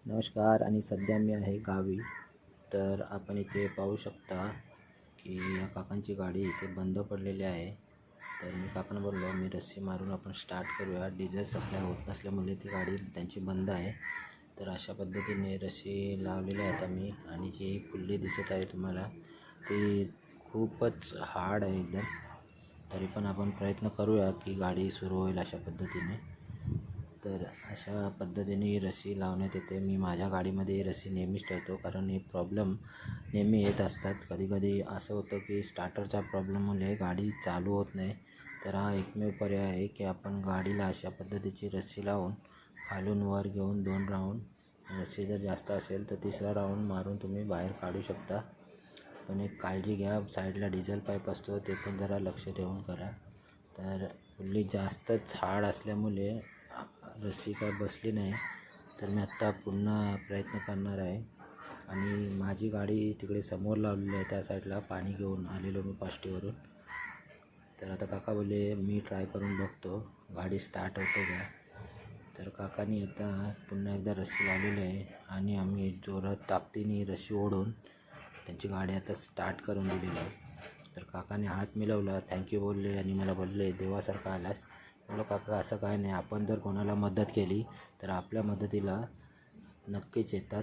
नमस्कार. आणि सध्या मी आहे गावी. तर आपण इथे पाहू शकता की या काकांची गाडी इथे बंद पडलेली आहे. तर मी काकांना बोललो मी रस्सी मारून आपण स्टार्ट करूया. डिझेल सप्लाय होत नसल्यामुळे ती गाडी त्यांची बंद आहे. तर अशा पद्धतीने रस्सी लावलेली आहे आता मी. आणि जी पुल्ली दिसत आहे तुम्हाला ती खूपच हार्ड आहे एकदम. तरी पण आपण प्रयत्न करूया की गाडी सुरू होईल अशा पद्धतीने. तर अशा पद्धतीने ही रस्सी लावण्यात येते. मी माझ्या गाडीमध्ये ही रस्सी नेहमीच ठेवतो, कारण हे प्रॉब्लेम नेहमी येत असतात. कधीकधी असं होतं की स्टार्टरच्या प्रॉब्लेममुळे गाडी चालू होत नाही. तर हा एकमेव पर्याय आहे की आपण गाडीला अशा पद्धतीची रस्सी लावून खालून वर घेऊन 2 राऊंड, रस्सी जर जास्त असेल तर 3रा राऊंड मारून तुम्ही बाहेर काढू शकता. पण एक काळजी घ्या, साईडला डिझेल पाईप असतो ते पण जरा लक्ष ठेवून करा. तर पुल्ली जास्तच हार्ड असल्यामुळे रस्सी काय बसली नाही. तर मी आत्ता पुन्हा प्रयत्न करणार आहे. आणि माझी गाडी तिकडे समोर लावलेली आहे, त्या साईडला पाणी घेऊन आलेलो मी पाष्टीवरून. तर आता काका बोलले मी ट्राय करून बघतो गाडी स्टार्ट होते का. तर काकानी आता पुन्हा एकदा रस्सी लावलेली आहे आणि आम्ही जोरात ताकदीने रस्सी ओढून त्यांची गाडी आता स्टार्ट करून दिलेली आहे. तर काकाने हात मिळवला, थँक्यू बोलले आणि मला बोलले देवासारखा आलास. म्हणलं काका असं काय नाही, आपण जर कोणाला मदत केली तर आपल्या मदतीला नक्कीच येतात.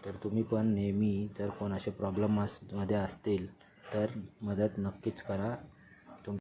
तर तुम्ही पण नेहमी जर कोण असे प्रॉब्लेममध्ये असतील तर मदत नक्कीच करा.